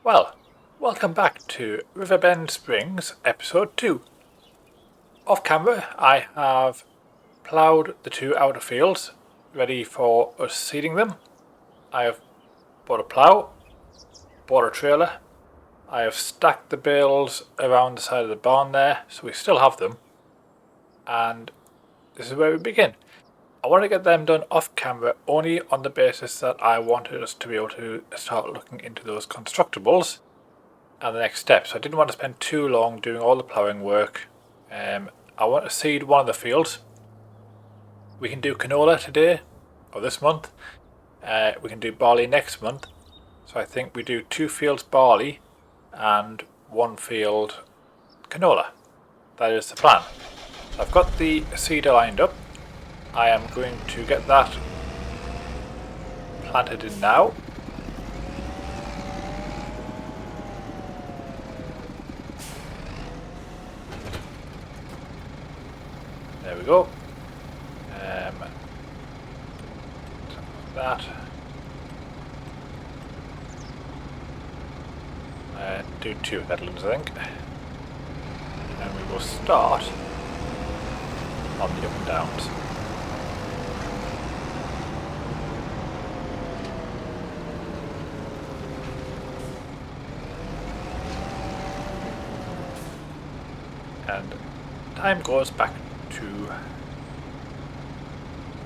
Well, welcome back to Riverbend Springs episode 2. Off camera I have ploughed the two outer fields ready for us seeding them. I have bought a plough, bought a trailer, I have stacked the bales around the side of the barn there so we still have them, and this is where we begin. I want to get them done off camera only on the basis that I wanted us to be able to start looking into those constructables and the next steps. So I didn't want to spend too long doing all the ploughing work. I want to seed one of the fields. We can do canola today, or this month. We can do barley next month. So I think we do 2 fields barley and 1 field canola. That is the plan. I've got the seeder lined up. I am going to get that planted in now. There we go. That. Do 2 headlands, I think. And we will start on the up and downs. And time goes back to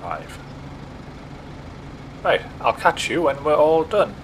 5. Right, I'll catch you when we're all done.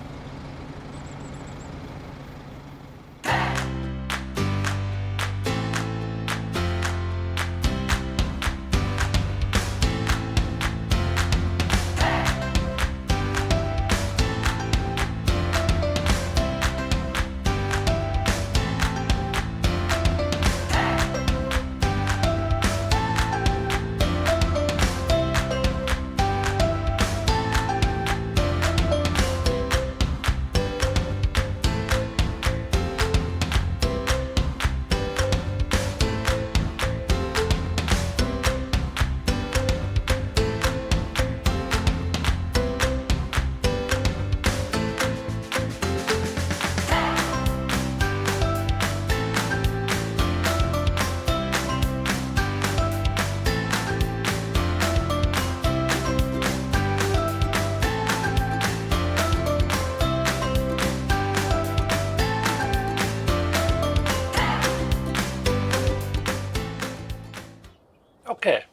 Okay,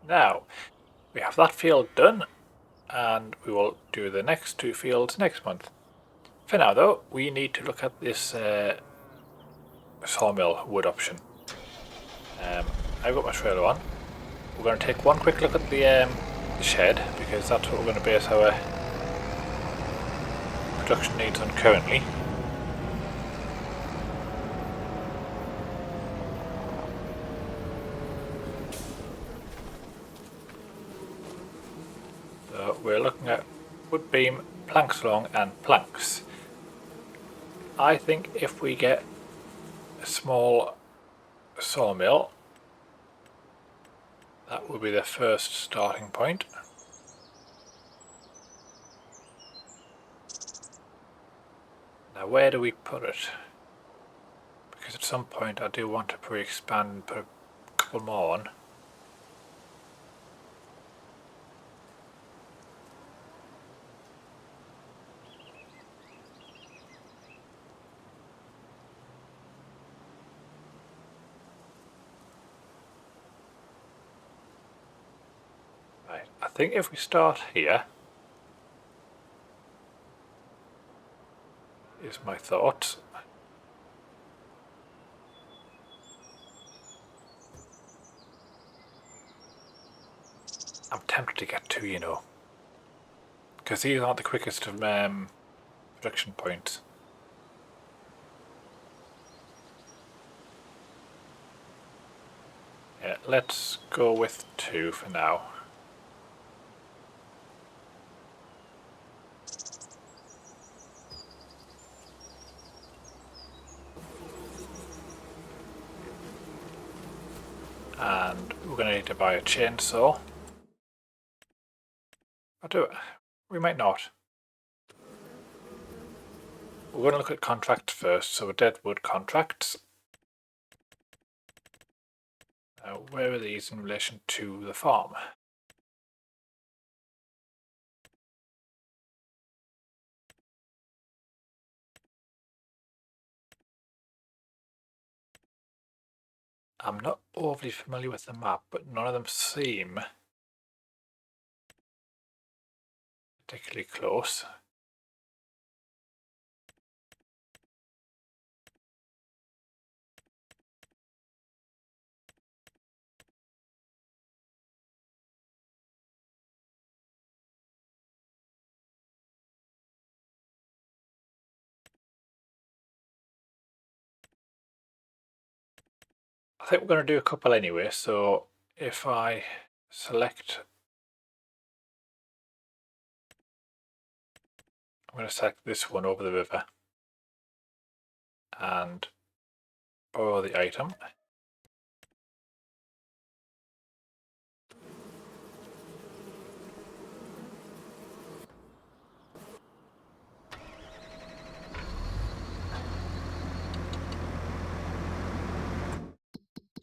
now we have that field done, and we will do the next 2 fields next month. For now though, we need to look at this sawmill wood option. I've got my trailer on. We're going to take one quick look at the shed, because that's what we're going to base our production needs on currently. So we're looking at wood beam, planks long and planks. I think if we get a small sawmill, that will be the first starting point. Now where do we put it? Because at some point I do want to pre-expand and put a couple more on. Right, I think if we start here, is my thoughts. I'm tempted to get 2, you know, because these aren't the quickest of production points. Yeah, let's go with 2 for now. And we're going to need to buy a chainsaw. I'll do it. We might not. we're going to look at contracts first. So dead wood contracts. Where are these in relation to the farm? I'm not overly familiar with the map, but none of them seem particularly close. I think we're going to do a couple anyway, so if I select, I'm going to select this one over the river and borrow the item.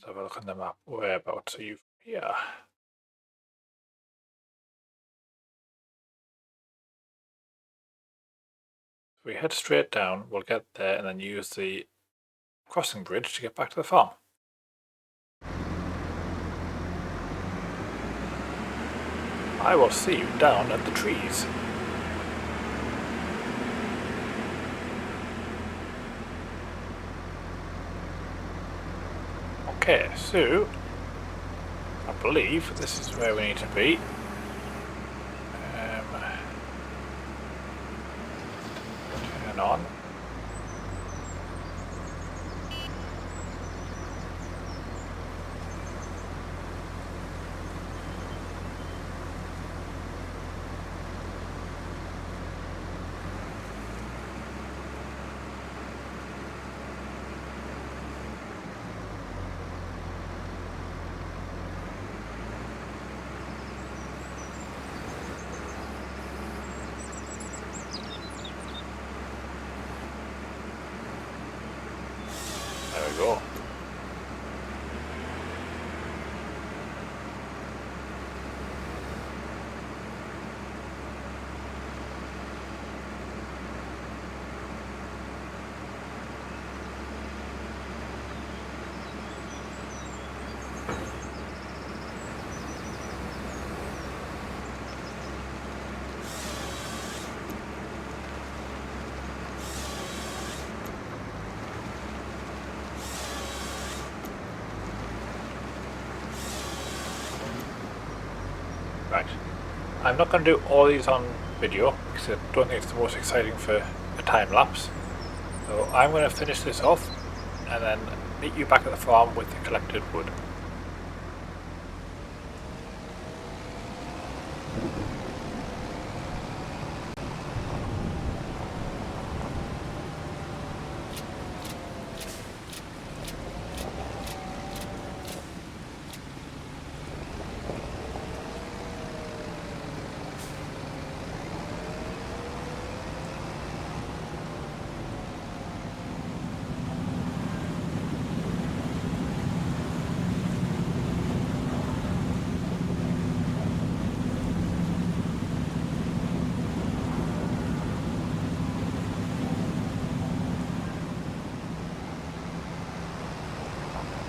So have a look on the map, whereabouts are you here? If we head straight down, we'll get there and then use the crossing bridge to get back to the farm. I will see you down at the trees. Okay, so I believe this is where we need to be. Turn on. There we go. Right. I'm not going to do all these on video because I don't think it's the most exciting for a time lapse. So I'm going to finish this off and then meet you back at the farm with the collected wood.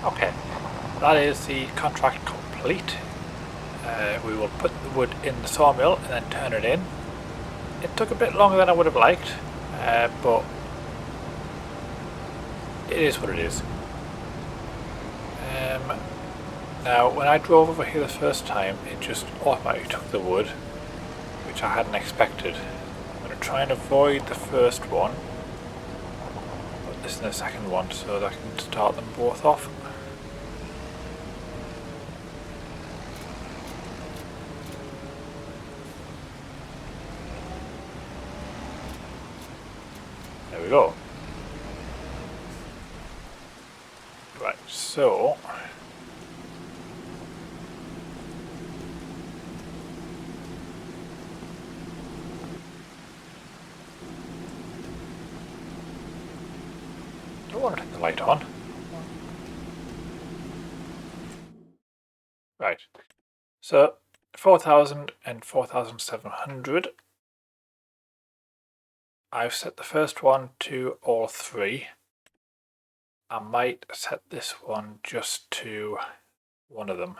Okay, that is the contract complete. We will put the wood in the sawmill and then turn it in. It took a bit longer than I would have liked, but it is what it is. Now, when I drove over here the first time, it just automatically took the wood, which I hadn't expected. I'm going to try and avoid the first one, put this in the second one so that I can start them both off. There we go. Right, so want to turn the light on. Right. So 4,000 and 4,700. I've set the first one to all three. I might set this one just to one of them.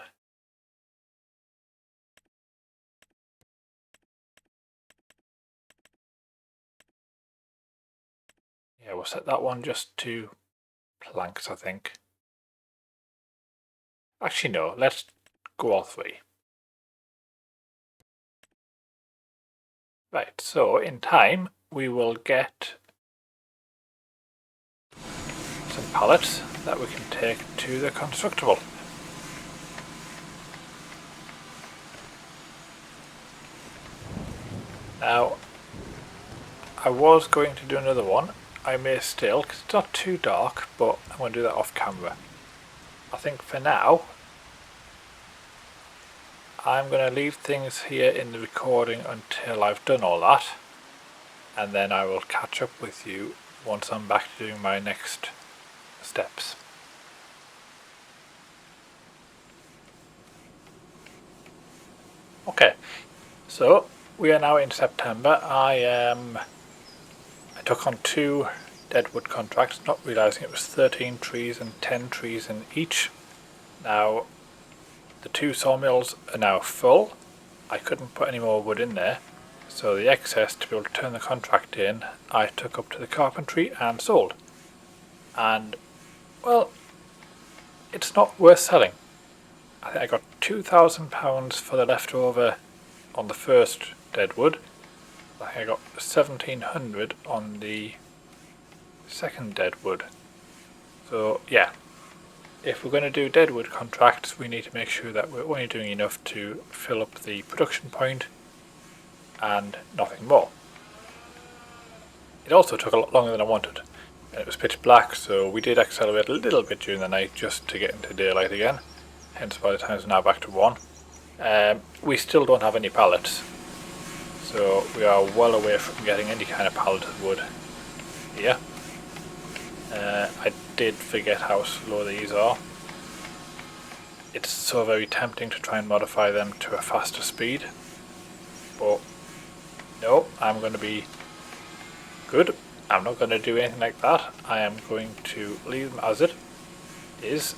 Yeah, we'll set that one just to planks, I think. Actually, no, let's go all three. Right, so in time we will get some pallets that we can take to the constructible. Now, I was going to do another one. I may still, because it's not too dark, but I'm going to do that off camera. I think for now, I'm going to leave things here in the recording until I've done all that, and then I will catch up with you once I'm back to doing my next steps. Okay, so we are now in September. I took on 2 deadwood contracts, not realising it was 13 trees and 10 trees in each. Now, the 2 sawmills are now full. I couldn't put any more wood in there, so the excess to be able to turn the contract in, I took up to the carpentry and sold. And, well, it's not worth selling. I think I got £2,000 for the leftover on the first deadwood. I think I got 1,700 on the second deadwood. So yeah, if we're going to do deadwood contracts, we need to make sure that we're only doing enough to fill up the production point and nothing more. It also took a lot longer than I wanted, and it was pitch black, so we did accelerate a little bit during the night just to get into daylight again. Hence by the time it's now back to 1. We still don't have any pallets, so we are well away from getting any kind of pallet of wood here. I did forget how slow these are. It's so very tempting to try and modify them to a faster speed, but no, I'm going to be good. I'm not going to do anything like that. I am going to leave them as it is.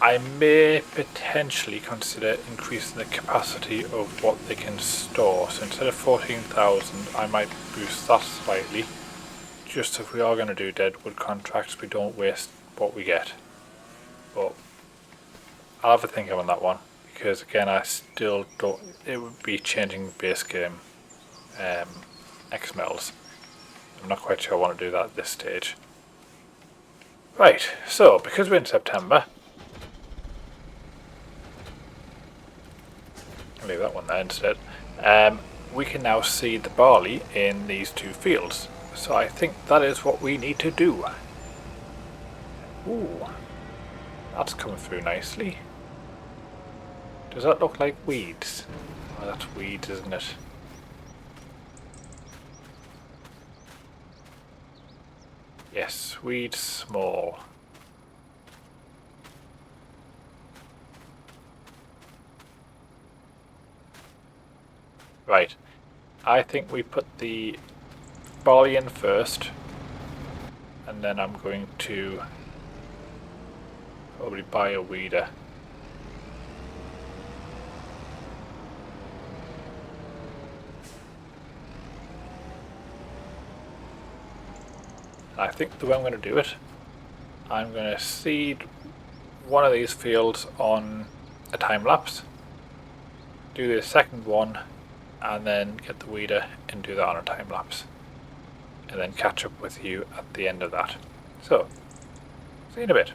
I may potentially consider increasing the capacity of what they can store. So instead of 14,000, I might boost that slightly. Just if we are going to do deadwood contracts, we don't waste what we get. But I'll have a think on that one, because again, I still don't. It would be changing base game XMLs. I'm not quite sure I want to do that at this stage. Right, so because we're in September, I'll leave that one there instead. We can now seed the barley in these 2 fields. So I think that is what we need to do. Ooh, that's coming through nicely. Does that look like weeds? Oh, that's weeds, isn't it? Yes, weeds small. Right, I think we put the barley in first, and then I'm going to probably buy a weeder. I think the way I'm going to do it, I'm going to seed one of these fields on a time lapse, do the second one, and then get the weeder and do that on a time lapse, and then catch up with you at the end of that. So, see you in a bit.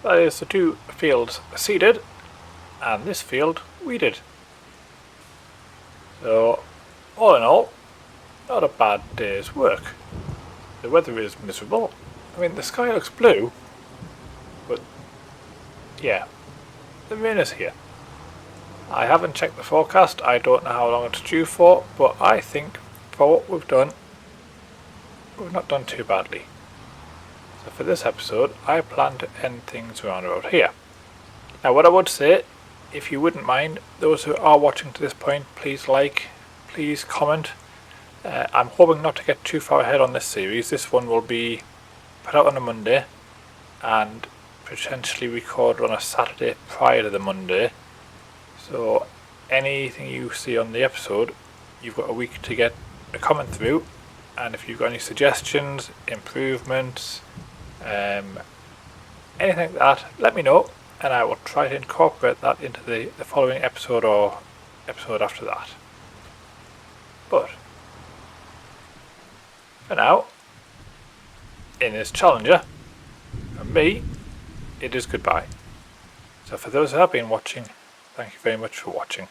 That is the 2 fields seeded and this field weeded. So all in all, not a bad day's work. The weather is miserable. I mean, the sky looks blue, but yeah, the rain is here. I haven't checked the forecast, I don't know how long it's due for, but I think for what we've done, we've not done too badly. So for this episode, I plan to end things around about here. Now what I would say, if you wouldn't mind, those who are watching to this point, please like, please comment. I'm hoping not to get too far ahead on this series. This one will be put out on a Monday and potentially recorded on a Saturday prior to the Monday. So anything you see on the episode, you've got a week to get a comment through, and if you've got any suggestions, improvements, anything like that, let me know and I will try to incorporate that into the following episode or episode after that. But for now, in this Challenger, from me, it is goodbye. So for those who have been watching, thank you very much for watching.